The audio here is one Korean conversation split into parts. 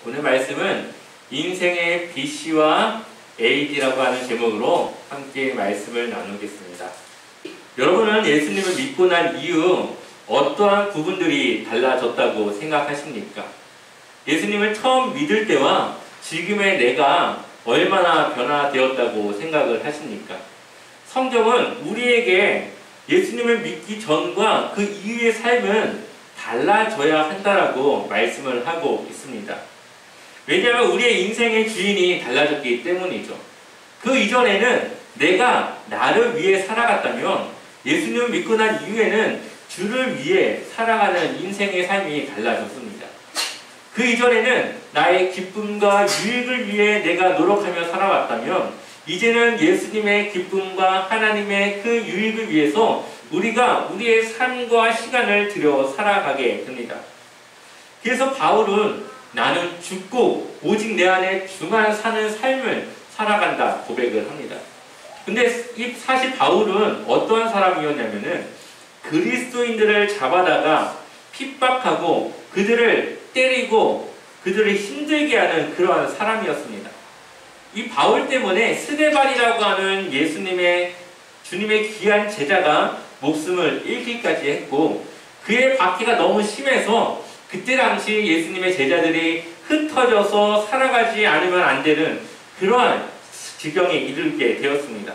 오늘 말씀은 인생의 BC와 AD라고 하는 제목으로 함께 말씀을 나누겠습니다. 여러분은 예수님을 믿고 난 이후 어떠한 부분들이 달라졌다고 생각하십니까? 예수님을 처음 믿을 때와 지금의 내가 얼마나 변화되었다고 생각을 하십니까? 성경은 우리에게 예수님을 믿기 전과 그 이후의 삶은 달라져야 한다라고 말씀을 하고 있습니다. 왜냐하면 우리의 인생의 주인이 달라졌기 때문이죠. 그 이전에는 내가 나를 위해 살아갔다면 예수님을 믿고 난 이후에는 주를 위해 살아가는 인생의 삶이 달라졌습니다. 그 이전에는 나의 기쁨과 유익을 위해 내가 노력하며 살아왔다면 이제는 예수님의 기쁨과 하나님의 그 유익을 위해서 우리가 우리의 삶과 시간을 들여 살아가게 됩니다. 그래서 바울은 나는 죽고 오직 내 안에 주만 사는 삶을 살아간다 고백을 합니다. 근데 사실 바울은 어떠한 사람이었냐면은 그리스도인들을 잡아다가 핍박하고 그들을 때리고 그들을 힘들게 하는 그러한 사람이었습니다. 이 바울 때문에 스데반이라고 하는 주님의 귀한 제자가 목숨을 잃기까지 했고 그의 박해가 너무 심해서 그때 당시 예수님의 제자들이 흩어져서 살아가지 않으면 안 되는 그러한 지경에 이르게 되었습니다.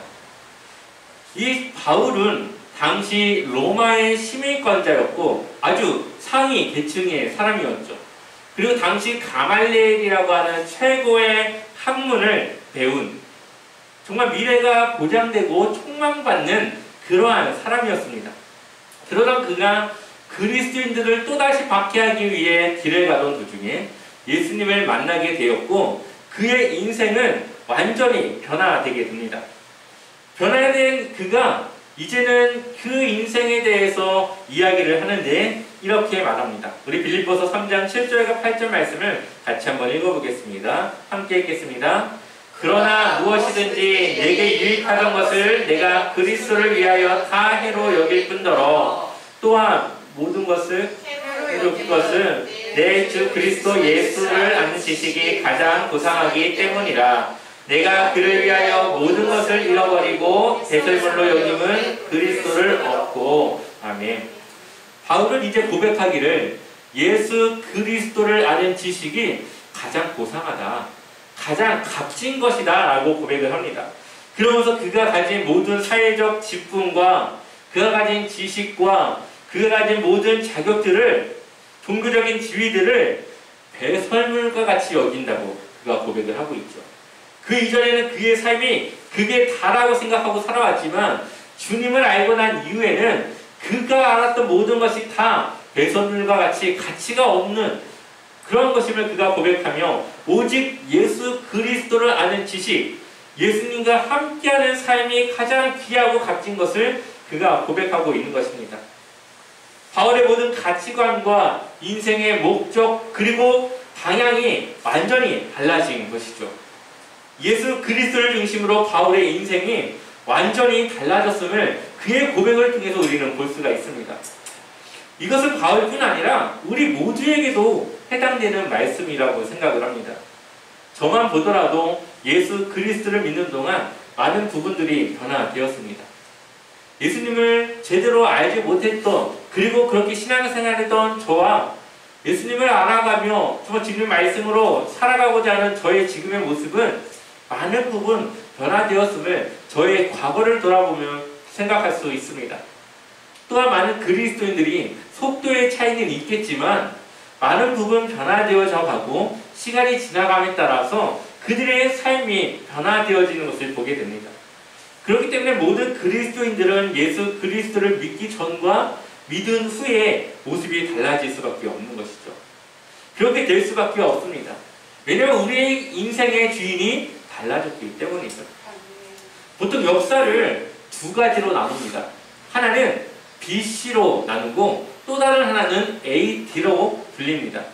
이 바울은 당시 로마의 시민권자였고 아주 상위 계층의 사람이었죠. 그리고 당시 가말리엘이라고 하는 최고의 학문을 배운 정말 미래가 보장되고 촉망받는 그러한 사람이었습니다. 그러던 그가 그리스도인들을 또다시 박해하기 위해 길을 가던 도중에 예수님을 만나게 되었고 그의 인생은 완전히 변화되게 됩니다. 변화된 그가 이제는 그 인생에 대해서 이야기를 하는데 이렇게 말합니다. 우리 빌립보서 3장 7절과 8절 말씀을 같이 한번 읽어보겠습니다. 함께 읽겠습니다. 그러나 무엇이든지 내게 유익하던 것을 내가 그리스도를 위하여 다 해로 여길 뿐더러 또한 모든 것을 해로운 것은 내 주 그리스도 예수를 아는 지식이 가장 고상하기 때문이라. 내가 그를 위하여 모든 것을 잃어버리고 배설물로 여김은 그리스도를 얻고. 아멘. 바울은 이제 고백하기를 예수 그리스도를 아는 지식이 가장 고상하다, 가장 값진 것이다 라고 고백을 합니다. 그러면서 그가 가진 모든 사회적 직분과 그가 가진 지식과 그가 가진 모든 자격들을, 종교적인 지위들을 배설물과 같이 여긴다고 그가 고백을 하고 있죠. 그 이전에는 그의 삶이 그게 다라고 생각하고 살아왔지만 주님을 알고 난 이후에는 그가 알았던 모든 것이 다 배설물과 같이 가치가 없는 그런 것임을 그가 고백하며 오직 예수 그리스도를 아는 지식, 예수님과 함께하는 삶이 가장 귀하고 값진 것을 그가 고백하고 있는 것입니다. 바울의 모든 가치관과 인생의 목적 그리고 방향이 완전히 달라진 것이죠. 예수 그리스도를 중심으로 바울의 인생이 완전히 달라졌음을 그의 고백을 통해서 우리는 볼 수가 있습니다. 이것은 바울뿐 아니라 우리 모두에게도 해당되는 말씀이라고 생각을 합니다. 저만 보더라도 예수 그리스도를 믿는 동안 많은 부분들이 변화되었습니다. 예수님을 제대로 알지 못했던 그리고 그렇게 신앙생활했던 저와 예수님을 알아가며 정말 지금 말씀으로 살아가고자 하는 저의 지금의 모습은 많은 부분 변화되었음을 저의 과거를 돌아보면 생각할 수 있습니다. 또한 많은 그리스도인들이 속도의 차이는 있겠지만 많은 부분 변화되어져 가고 시간이 지나감에 따라서 그들의 삶이 변화되어지는 것을 보게 됩니다. 그렇기 때문에 모든 그리스도인들은 예수 그리스도를 믿기 전과 믿은 후에 모습이 달라질 수밖에 없는 것이죠. 그렇게 될 수밖에 없습니다. 왜냐하면 우리의 인생의 주인이 달라졌기 때문이죠. 보통 역사를 두 가지로 나눕니다. 하나는 BC로 나누고 또 다른 하나는 AD로 불립니다.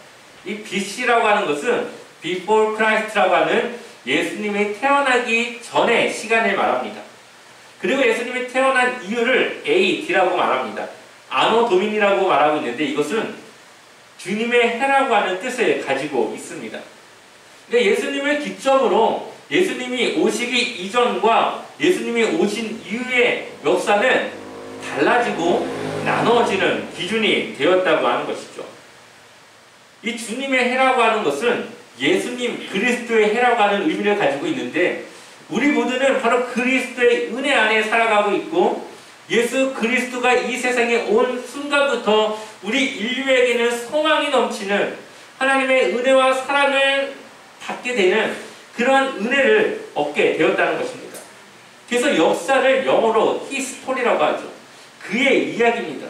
이 BC라고 하는 것은 Before Christ라고 하는 예수님이 태어나기 전의 시간을 말합니다. 그리고 예수님이 태어난 이유를 AD라고 말합니다. 아노 도민이라고 말하고 있는데 이것은 주님의 해라고 하는 뜻을 가지고 있습니다. 그러니까 예수님을 기점으로 예수님이 오시기 이전과 예수님이 오신 이후의 역사는 달라지고 나눠지는 기준이 되었다고 하는 것이죠. 이 주님의 해라고 하는 것은 예수님 그리스도의 해라고 하는 의미를 가지고 있는데, 우리 모두는 바로 그리스도의 은혜 안에 살아가고 있고, 예수 그리스도가 이 세상에 온 순간부터 우리 인류에게는 소망이 넘치는 하나님의 은혜와 사랑을 받게 되는 그러한 은혜를 얻게 되었다는 것입니다. 그래서 역사를 영어로 히스토리라고 하죠. 그의 이야기입니다.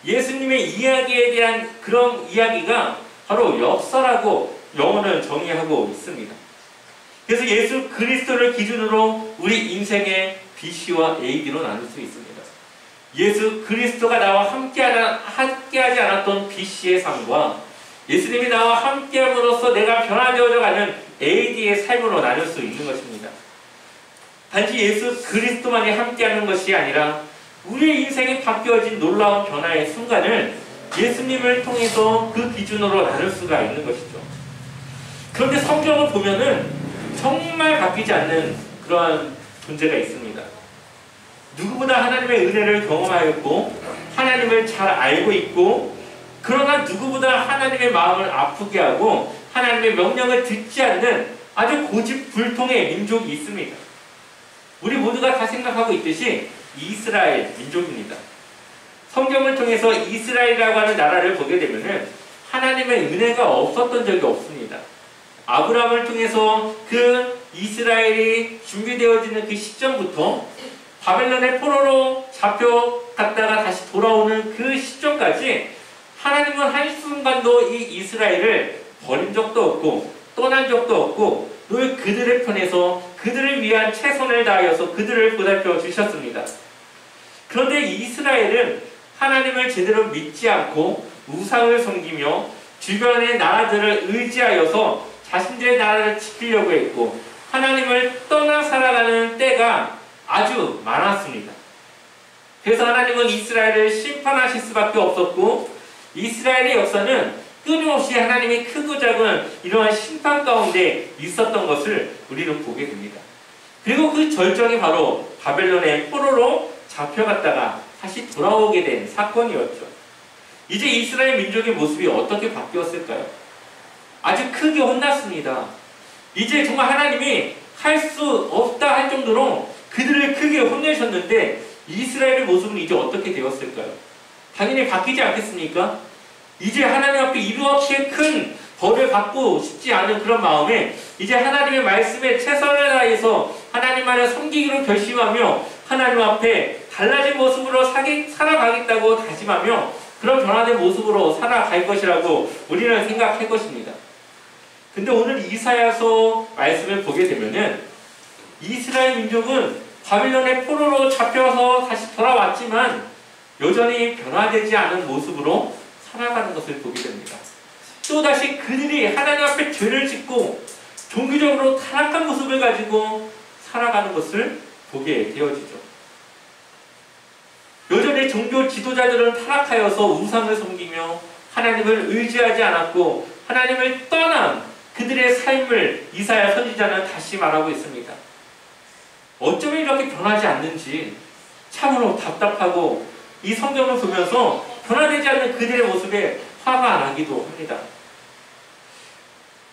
예수님의 이야기에 대한 그런 이야기가 바로 역사라고 영어는 정의하고 있습니다. 그래서 예수 그리스도를 기준으로 우리 인생의 BC와 AD로 나눌 수 있습니다. 예수 그리스도가 나와 함께하지 않았던 BC의 삶과 예수님이 나와 함께함으로써 내가 변화되어져 가는 AD의 삶으로 나눌 수 있는 것입니다. 단지 예수 그리스도만이 함께하는 것이 아니라 우리의 인생이 바뀌어진 놀라운 변화의 순간을 예수님을 통해서 그 기준으로 나눌 수가 있는 것이죠. 그런데 성경을 보면은 정말 바뀌지 않는 그러한 존재가 있습니다. 누구보다 하나님의 은혜를 경험하였고 하나님을 잘 알고 있고, 그러나 누구보다 하나님의 마음을 아프게 하고 하나님의 명령을 듣지 않는 아주 고집불통의 민족이 있습니다. 우리 모두가 다 생각하고 있듯이 이스라엘 민족입니다. 성경을 통해서 이스라엘이라고 하는 나라를 보게 되면은 하나님의 은혜가 없었던 적이 없습니다. 아브라함을 통해서 그 이스라엘이 준비되어지는 그 시점부터 바벨론의 포로로 잡혀갔다가 다시 돌아오는 그 시점까지 하나님은 한순간도 이 이스라엘을 버린 적도 없고 떠난 적도 없고 늘 그들의 편에서 그들을 위한 최선을 다하여서 그들을 보살펴 주셨습니다. 그런데 이스라엘은 하나님을 제대로 믿지 않고 우상을 섬기며 주변의 나라들을 의지하여서 자신들의 나라를 지키려고 했고 하나님을 떠나 살아가는 때가 아주 많았습니다. 그래서 하나님은 이스라엘을 심판하실 수밖에 없었고, 이스라엘의 역사는 끊임없이 하나님이 크고 작은 이러한 심판 가운데 있었던 것을 우리는 보게 됩니다. 그리고 그 절정이 바로 바벨론의 포로로 잡혀갔다가 다시 돌아오게 된 사건이었죠. 이제 이스라엘 민족의 모습이 어떻게 바뀌었을까요? 아주 크게 혼났습니다. 이제 정말 하나님이 할 수 없다 할 정도로 그들을 크게 혼내셨는데 이스라엘의 모습은 이제 어떻게 되었을까요? 당연히 바뀌지 않겠습니까? 이제 하나님 앞에 이렇게 큰 벌을 받고 싶지 않은 그런 마음에 이제 하나님의 말씀에 최선을 다해서 하나님만을 섬기기로 결심하며 하나님 앞에 달라진 모습으로 살아가겠다고 다짐하며 그런 변화된 모습으로 살아갈 것이라고 우리는 생각할 것입니다. 근데 오늘 이사야서 말씀을 보게 되면은 이스라엘 민족은 바빌론의 포로로 잡혀서 다시 돌아왔지만 여전히 변화되지 않은 모습으로 살아가는 것을 보게 됩니다. 또다시 그들이 하나님 앞에 죄를 짓고 종교적으로 타락한 모습을 가지고 살아가는 것을 보게 되어지죠. 여전히 종교 지도자들은 타락하여서 우상을 섬기며 하나님을 의지하지 않았고 하나님을 떠난 그들의 삶을 이사야 선지자는 다시 말하고 있습니다. 어쩌면 이렇게 변하지 않는지 참으로 답답하고 이 성경을 보면서 변화되지 않는 그들의 모습에 화가 나기도 합니다.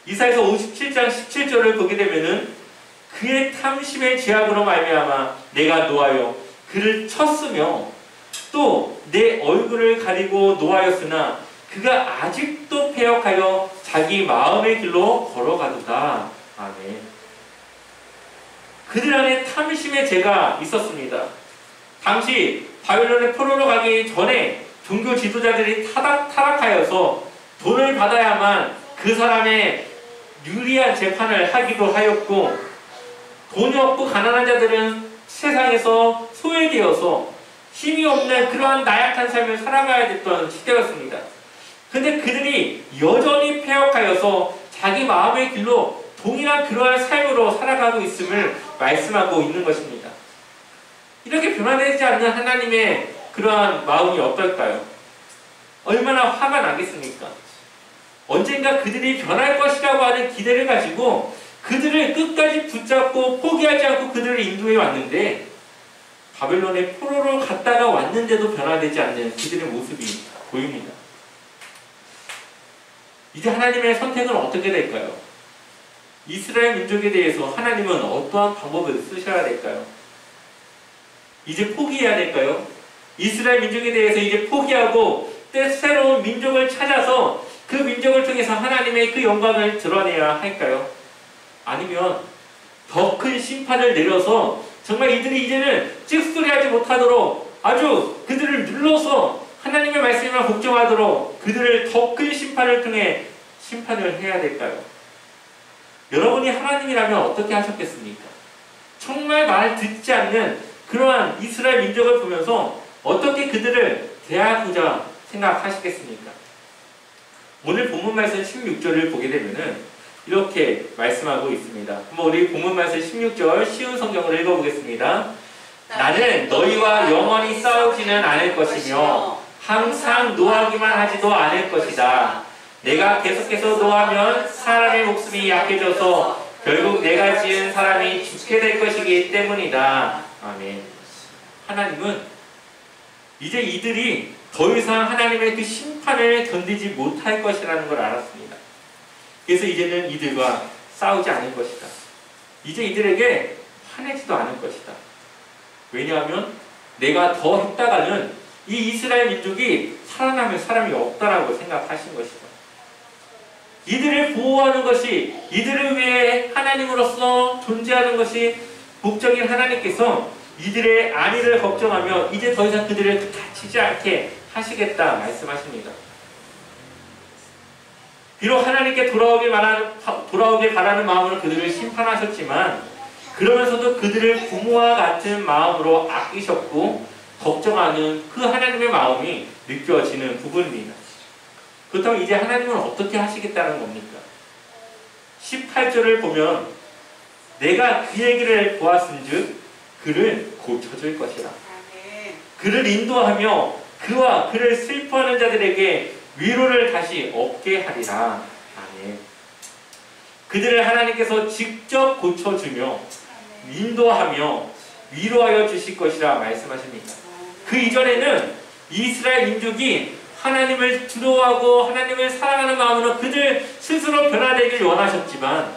이사야서 57장 17절을 보게 되면은 그의 탐심의 죄악으로 말미암아 내가 노하여 그를 쳤으며 또 내 얼굴을 가리고 노하였으나 그가 아직도 패역하여 자기 마음의 길로 걸어가도다. 아멘. 그들 안에 탐심의 죄가 있었습니다. 당시 바벨론의 포로로 가기 전에 종교 지도자들이 타락하여서 돈을 받아야만 그 사람의 유리한 재판을 하기도 하였고, 돈이 없고 가난한 자들은 세상에서 소외되어서 힘이 없는 그러한 나약한 삶을 살아가야 됐던 시대였습니다. 근데 그들이 여전히 패역하여서 자기 마음의 길로 동일한 그러한 삶으로 살아가고 있음을 말씀하고 있는 것입니다. 이렇게 변화되지 않는 하나님의 그러한 마음이 어떨까요? 얼마나 화가 나겠습니까? 언젠가 그들이 변할 것이라고 하는 기대 기대를 가지고 그들을 끝까지 붙잡고 포기하지 않고 그들을 인도해 왔는데 바벨론의 포로로 갔다가 왔는데도 변화되지 않는 그들의 모습이 보입니다. 이제 하나님의 선택은 어떻게 될까요? 이스라엘 민족에 대해서 하나님은 어떠한 방법을 쓰셔야 될까요? 이제 포기해야 될까요? 이스라엘 민족에 대해서 이제 포기하고 새로운 민족을 찾아서 그 민족을 통해서 하나님의 그 영광을 드러내야 할까요? 아니면 더 큰 심판을 내려서 정말 이들이 이제는 찍소리하지 못하도록 아주 그들을 눌러서 하나님의 말씀만 복종하도록 그들을 더 큰 심판을 통해 심판을 해야 될까요? 여러분이 하나님이라면 어떻게 하셨겠습니까? 정말 말 듣지 않는 그러한 이스라엘 민족을 보면서 어떻게 그들을 대하고자 생각하시겠습니까? 오늘 본문 말씀 16절을 보게 되면은 이렇게 말씀하고 있습니다. 한번 우리 본문 말씀 16절 쉬운 성경으로 읽어보겠습니다. 나는 너희와 영원히 싸우지는 않을 것이며 항상 노하기만 하지도 않을 것이다. 내가 계속해서 노하면 사람의 목숨이 약해져서 결국 내가 지은 사람이 죽게 될 것이기 때문이다. 아멘. 하나님은 이제 이들이 더 이상 하나님의 그 심판을 견디지 못할 것이라는 걸 알았습니다. 그래서 이제는 이들과 싸우지 않을 것이다. 이제 이들에게 화내지도 않을 것이다. 왜냐하면 내가 더 했다가는 이 이스라엘 민족이 살아남을 사람이 없다라고 생각하신 것이다. 이들을 보호하는 것이, 이들을 위해 하나님으로서 존재하는 것이 목적인 하나님께서 이들의 안위를 걱정하며 이제 더 이상 그들을 다치지 않게 하시겠다 말씀하십니다. 비록 하나님께 돌아오길 바라는 마음으로 그들을 심판하셨지만 그러면서도 그들을 부모와 같은 마음으로 아끼셨고 걱정하는 그 하나님의 마음이 느껴지는 부분입니다. 그렇다면 이제 하나님은 어떻게 하시겠다는 겁니까? 18절을 보면 내가 그 얘기를 보았은즉 그를 고쳐줄 것이라. 그를 인도하며 그와 그를 슬퍼하는 자들에게 위로를 다시 얻게 하리라. 아멘. 그들을 하나님께서 직접 고쳐주며 인도하며 위로하여 주실 것이라 말씀하십니다. 그 이전에는 이스라엘 민족이 하나님을 두려워하고 하나님을 사랑하는 마음으로 그들 스스로 변화되길 원하셨지만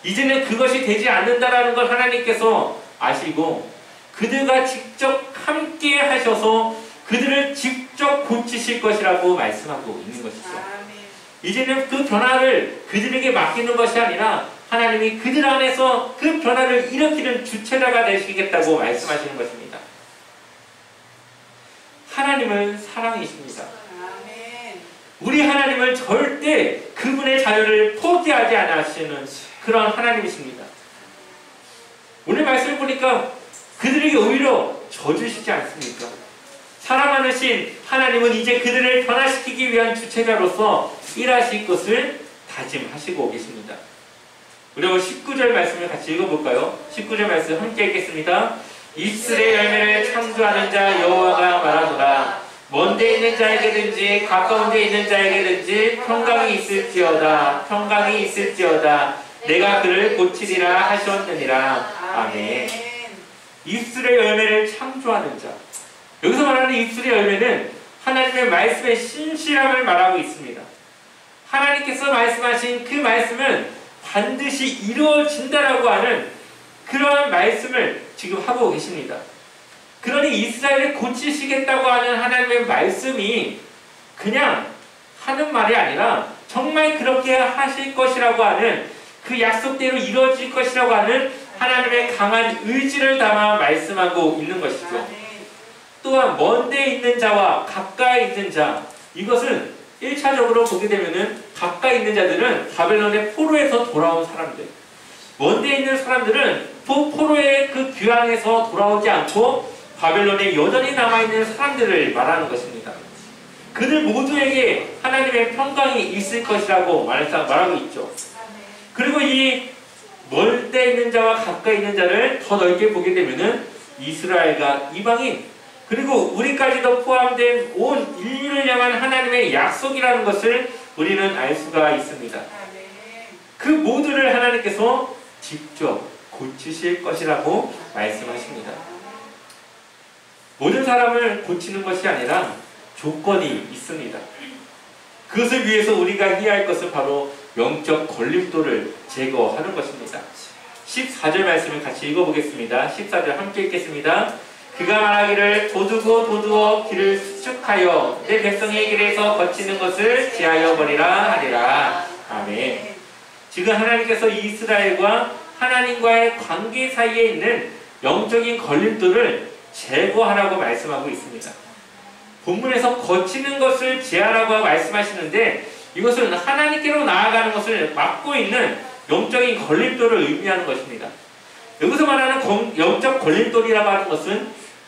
이제는 그것이 되지 않는다라는 걸 하나님께서 아시고 그들과 직접 함께 하셔서 그들을 직접 고치실 것이라고 말씀하고 있는 것이죠. 이제는 그 변화를 그들에게 맡기는 것이 아니라 하나님이 그들 안에서 그 변화를 일으키는 주체자가 되시겠다고 말씀하시는 것입니다. 하나님은 사랑이십니다. 우리 하나님은 절대 그분의 자유를 포기하지 않으시는 그런 하나님이십니다. 오늘 말씀을 보니까 그들에게 오히려 져주시지 않습니까? 사랑하는 신 하나님은 이제 그들을 변화시키기 위한 주체자로서 일하실 것을 다짐하시고 계십니다. 우리 19절 말씀을 같이 읽어볼까요? 19절 말씀 함께 읽겠습니다. 입술의 열매를 창조하는 자 여호와가 말하노라. 먼데 있는 자에게든지 가까운 데 있는 자에게든지 평강이 있을지어다. 평강이 있을지어다. 내가 그를 고치리라 하셨느니라. 아멘. 입술의 열매를 창조하는 자. 여기서 말하는 입술의 열매는 하나님의 말씀의 신실함을 말하고 있습니다. 하나님께서 말씀하신 그 말씀은 반드시 이루어진다라고 하는 그러한 말씀을 지금 하고 계십니다. 그러니 이스라엘을 고치시겠다고 하는 하나님의 말씀이 그냥 하는 말이 아니라 정말 그렇게 하실 것이라고 하는 그 약속대로 이루어질 것이라고 하는 하나님의 강한 의지를 담아 말씀하고 있는 것이죠. 또한 먼데 있는 자와 가까이 있는 자, 이것은 1차적으로 보게 되면은 가까이 있는 자들은 바벨론의 포로에서 돌아온 사람들, 먼데 있는 사람들은 포로의 그 귀환에서 돌아오지 않고 바벨론에 여전히 남아있는 사람들을 말하는 것입니다. 그들 모두에게 하나님의 평강이 있을 것이라고 말하고 있죠. 그리고 이 멀때 있는 자와 가까이 있는 자를 더 넓게 보게 되면은 이스라엘과 이방인 그리고 우리까지도 포함된 온 인류를 향한 하나님의 약속이라는 것을 우리는 알 수가 있습니다. 그 모두를 하나님께서 직접 고치실 것이라고 말씀하십니다. 모든 사람을 고치는 것이 아니라 조건이 있습니다. 그것을 위해서 우리가 해야 할 것은 바로 영적 걸림돌을 제거하는 것입니다. 14절 말씀을 같이 읽어보겠습니다. 14절 함께 읽겠습니다. 그가 말하기를 도두어 길을 수축하여 내 백성의 길에서 거치는 것을 제하여 버리라 하리라. 아멘. 지금 하나님께서 이스라엘과 하나님과의 관계 사이에 있는 영적인 걸림돌을 제거하라고 말씀하고 있습니다. 본문에서 거치는 것을 제하라고 말씀하시는데 이것은 하나님께로 나아가는 것을 막고 있는 영적인 걸림돌을 의미하는 것입니다. 여기서 말하는 영적 걸림돌이라고 하는 것은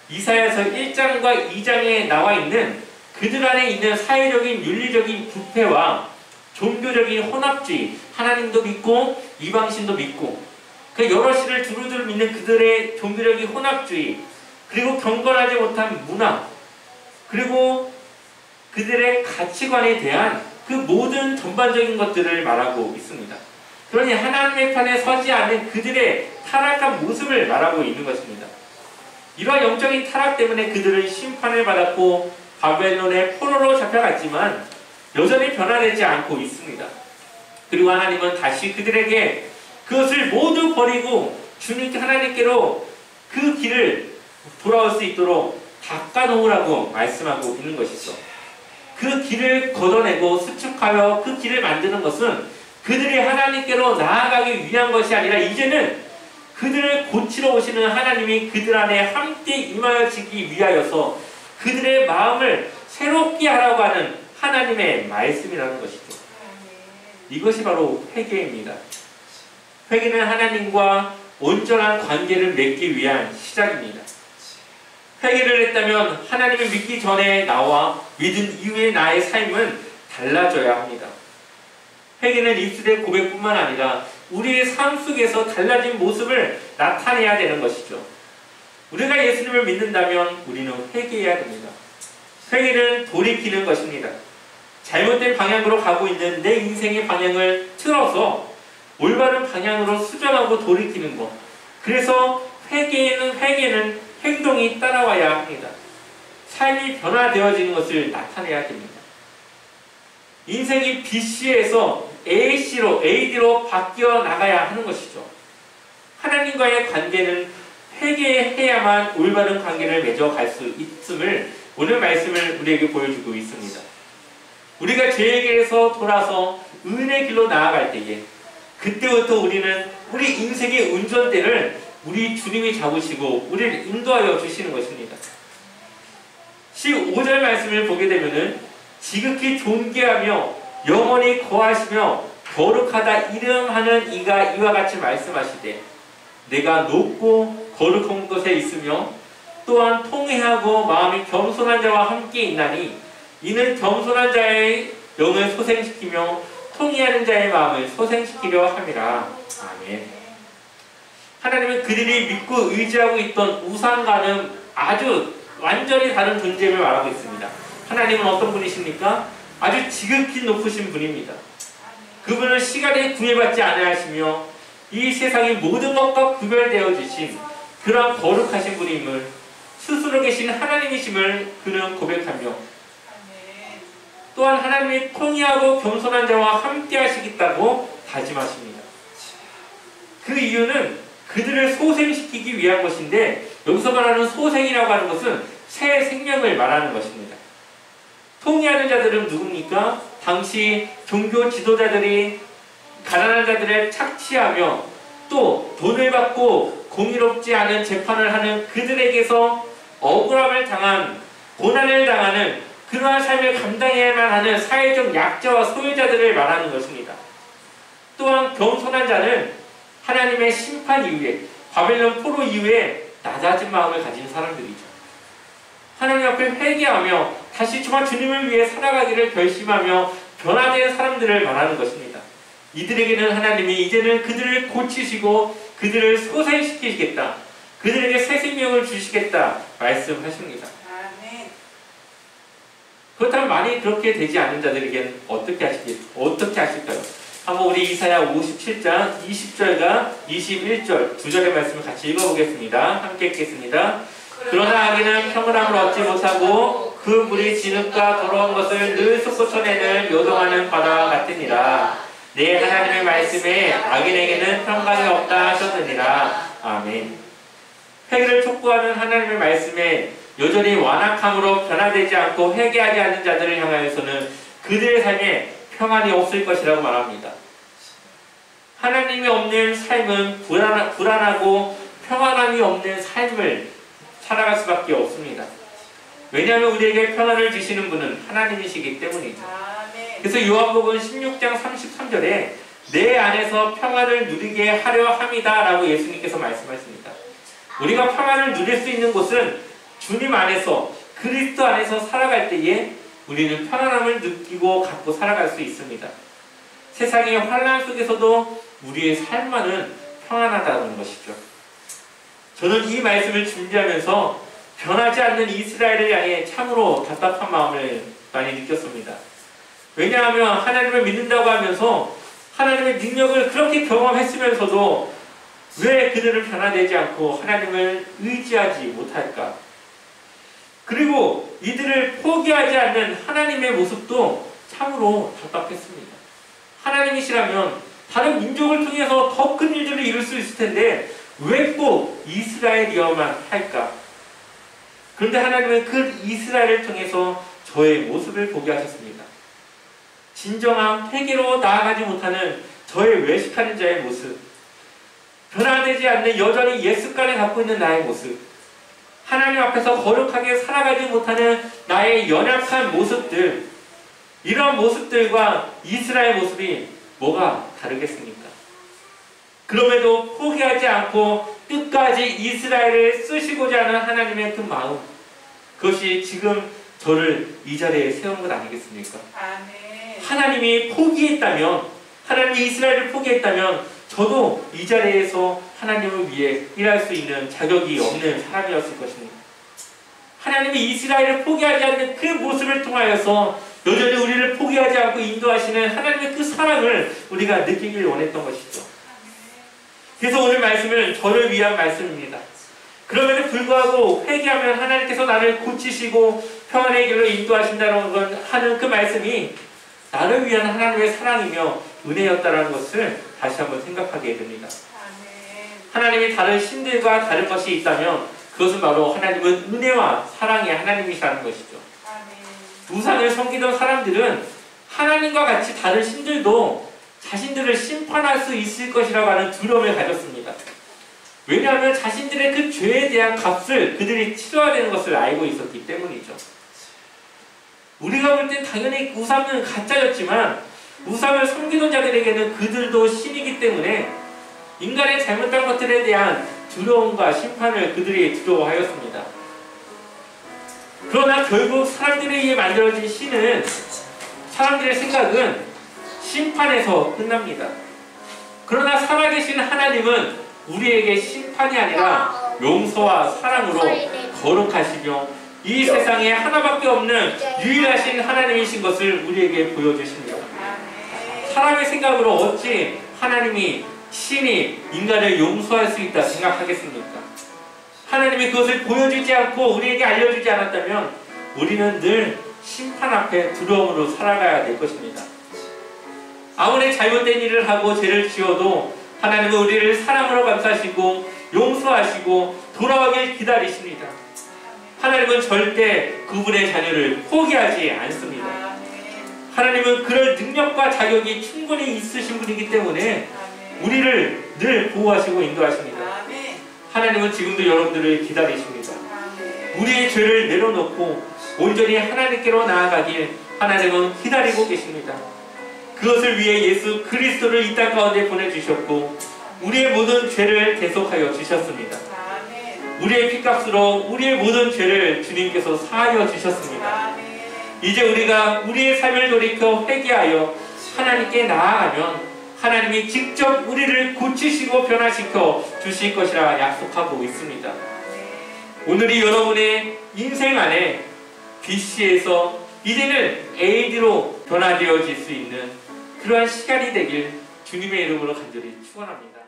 이사야서 1장과 2장에 나와 있는 그들 안에 있는 사회적인 윤리적인 부패와 종교적인 혼합주의, 하나님도 믿고 이방신도 믿고 그 여럿이를 두루두루 믿는 그들의 종교적인 혼합주의, 그리고 경건하지 못한 문화, 그리고 그들의 가치관에 대한 그 모든 전반적인 것들을 말하고 있습니다. 그러니 하나님의 편에 서지 않는 그들의 타락한 모습을 말하고 있는 것입니다. 이러한 영적인 타락 때문에 그들은 심판을 받았고 바벨론의 포로로 잡혀갔지만 여전히 변화되지 않고 있습니다. 그리고 하나님은 다시 그들에게 그것을 모두 버리고 주님 하나님께로 그 길을 돌아올 수 있도록 닦아놓으라고 말씀하고 있는 것이죠. 그 길을 걷어내고 수축하여 그 길을 만드는 것은 그들이 하나님께로 나아가기 위한 것이 아니라 이제는 그들을 고치러 오시는 하나님이 그들 안에 함께 임하여지기 위하여서 그들의 마음을 새롭게 하라고 하는 하나님의 말씀이라는 것이죠. 이것이 바로 회개입니다. 회개는 하나님과 온전한 관계를 맺기 위한 시작입니다. 회개를 했다면 하나님을 믿기 전에 나와 믿은 이후의 나의 삶은 달라져야 합니다. 회개는 입술의 고백뿐만 아니라 우리의 삶 속에서 달라진 모습을 나타내야 되는 것이죠. 우리가 예수님을 믿는다면 우리는 회개해야 됩니다. 회개는 돌이키는 것입니다. 잘못된 방향으로 가고 있는 내 인생의 방향을 틀어서 올바른 방향으로 수정하고 돌이키는 것. 그래서 회개는 행동이 따라와야 합니다. 삶이 변화되어지는 것을 나타내야 됩니다. 인생이 BC에서 AD로 바뀌어 나가야 하는 것이죠. 하나님과의 관계는 회개해야만 올바른 관계를 맺어갈 수 있음을 오늘 말씀을 우리에게 보여주고 있습니다. 우리가 죄에게서 돌아서 은혜의 길로 나아갈 때에 그때부터 우리는 우리 인생의 운전대를 우리 주님이 잡으시고 우리를 인도하여 주시는 것입니다. 15절 말씀을 보게 되면은 지극히 존귀하며 영원히 거하시며 거룩하다 이름하는 이가 이와 같이 말씀하시되 내가 높고 거룩한 곳에 있으며 또한 통회하고 마음이 겸손한 자와 함께 있나니 이는 겸손한 자의 영을 소생시키며 통회하는 자의 마음을 소생시키려 함이라. 아멘. 하나님은 그들이 믿고 의지하고 있던 우상과는 아주 완전히 다른 존재를 말하고 있습니다. 하나님은 어떤 분이십니까? 아주 지극히 높으신 분입니다. 그분은 시간에 구애받지 아니하시며 이 세상의 모든 것과 구별되어 주신 그런 거룩하신 분임을 스스로 계신 하나님이심을 그는 고백하며 또한 하나님이 통회하고 겸손한 자와 함께 하시겠다고 다짐하십니다. 그 이유는 그들을 소생시키기 위한 것인데 여기서 말하는 소생이라고 하는 것은 새 생명을 말하는 것입니다. 통회하는 자들은 누굽니까? 당시 종교 지도자들이 가난한 자들을 착취하며 또 돈을 받고 공의롭지 않은 재판을 하는 그들에게서 억울함을 당한 고난을 당하는 그러한 삶을 감당해야만 하는 사회적 약자와 소유자들을 말하는 것입니다. 또한 겸손한 자는 하나님의 심판 이후에 바벨론 포로 이후에 낮아진 마음을 가진 사람들이죠. 하나님 앞에 회개하며 다시 정말 주님을 위해 살아가기를 결심하며 변화된 사람들을 말하는 것입니다. 이들에게는 하나님이 이제는 그들을 고치시고 그들을 소생시키시겠다. 그들에게 새 생명을 주시겠다 말씀하십니다. 아멘. 그렇다면 만약 그렇게 되지 않는 자들에게는 어떻게 하실까요? 한번 우리 이사야 57장 20절과 21절 두 절의 말씀을 같이 읽어보겠습니다. 함께 읽겠습니다. 그러나 악인은 평온함을 얻지 못하고 그 물이 진흙과 더러운 것을 늘 솟구쳐내는 요동하는 바다와 같으니라. 내 하나님의 말씀에 악인에게는 평강이 없다 하셨느니라. 아멘. 회개를 촉구하는 하나님의 말씀에 여전히 완악함으로 변화되지 않고 회개하지 않는 자들을 향하여서는 그들의 삶에 평안이 없을 것이라고 말합니다. 하나님이 없는 삶은 불안하고 평안함이 없는 삶을 살아갈 수밖에 없습니다. 왜냐하면 우리에게 평안을 주시는 분은 하나님이시기 때문이죠. 그래서 요한복음 16장 33절에 내 안에서 평안을 누리게 하려 함이다 라고 예수님께서 말씀하십니다. 우리가 평안을 누릴 수 있는 곳은 주님 안에서, 그리스도 안에서 살아갈 때에 우리는 편안함을 느끼고 갖고 살아갈 수 있습니다. 세상의 환난 속에서도 우리의 삶만은 평안하다는 것이죠. 저는 이 말씀을 준비하면서 변하지 않는 이스라엘을 향해 참으로 답답한 마음을 많이 느꼈습니다. 왜냐하면 하나님을 믿는다고 하면서 하나님의 능력을 그렇게 경험했으면서도 왜 그들은 변화되지 않고 하나님을 의지하지 못할까? 그리고 이들을 포기하지 않는 하나님의 모습도 참으로 답답했습니다. 하나님이시라면 다른 민족을 통해서 더 큰 일들을 이룰 수 있을 텐데 왜 꼭 이스라엘이어만 할까? 그런데 하나님은 그 이스라엘을 통해서 저의 모습을 보게 하셨습니다. 진정한 회개로 나아가지 못하는 저의 외식하는 자의 모습, 변화되지 않는 여전히 옛 습관을 갖고 있는 나의 모습, 하나님 앞에서 거룩하게 살아가지 못하는 나의 연약한 모습들, 이런 모습들과 이스라엘 모습이 뭐가 다르겠습니까? 그럼에도 포기하지 않고 끝까지 이스라엘을 쓰시고자 하는 하나님의 그 마음, 그것이 지금 저를 이 자리에 세운 것 아니겠습니까? 아멘. 하나님이 포기했다면, 하나님이 이스라엘을 포기했다면 저도 이 자리에서 하나님을 위해 일할 수 있는 자격이 없는 사람이었을 것입니다. 하나님이 이스라엘을 포기하지 않는 그 모습을 통하여서 여전히 우리를 포기하지 않고 인도하시는 하나님의 그 사랑을 우리가 느끼길 원했던 것이죠. 그래서 오늘 말씀은 저를 위한 말씀입니다. 그럼에도 불구하고 회개하면 하나님께서 나를 고치시고 평안의 길로 인도하신다는 하는 그 말씀이 나를 위한 하나님의 사랑이며 은혜였다는 것을 다시 한번 생각하게 됩니다. 하나님이 다른 신들과 다른 것이 있다면 그것은 바로 하나님은 은혜와 사랑의 하나님이시라는 것이죠. 우상을 섬기던 사람들은 하나님과 같이 다른 신들도 자신들을 심판할 수 있을 것이라고 하는 두려움을 가졌습니다. 왜냐하면 자신들의 그 죄에 대한 값을 그들이 치러야 되는 것을 알고 있었기 때문이죠. 우리가 볼 땐 당연히 우상은 가짜였지만 우상을 섬기던 자들에게는 그들도 신이기 때문에 인간의 잘못한 것들에 대한 두려움과 심판을 그들이 두려워하였습니다. 그러나 결국 사람들에 의해 만들어진 신은, 사람들의 생각은 심판에서 끝납니다. 그러나 살아계신 하나님은 우리에게 심판이 아니라 용서와 사랑으로 거룩하시며 이 세상에 하나밖에 없는 유일하신 하나님이신 것을 우리에게 보여주십니다. 사람의 생각으로 어찌 하나님이, 신이 인간을 용서할 수 있다 생각하겠습니까? 하나님이 그것을 보여주지 않고 우리에게 알려주지 않았다면 우리는 늘 심판 앞에 두려움으로 살아가야 될 것입니다. 아무리 잘못된 일을 하고 죄를 지어도 하나님은 우리를 사랑으로 감싸시고 용서하시고 돌아오길 기다리십니다. 하나님은 절대 그분의 자녀를 포기하지 않습니다. 하나님은 그럴 능력과 자격이 충분히 있으신 분이기 때문에 우리를 늘 보호하시고 인도하십니다. 하나님은 지금도 여러분들을 기다리십니다. 우리의 죄를 내려놓고 온전히 하나님께로 나아가길 하나님은 기다리고 계십니다. 그것을 위해 예수 그리스도를 이 땅 가운데 보내주셨고 우리의 모든 죄를 대속하여 주셨습니다. 우리의 피값으로 우리의 모든 죄를 주님께서 사하여 주셨습니다. 이제 우리가 우리의 삶을 돌이켜 회개하여 하나님께 나아가면 하나님이 직접 우리를 고치시고 변화시켜 주실 것이라 약속하고 있습니다. 오늘이 여러분의 인생 안에 BC에서 이제는 AD로 변화되어질 수 있는 그러한 시간이 되길 주님의 이름으로 간절히 축원합니다.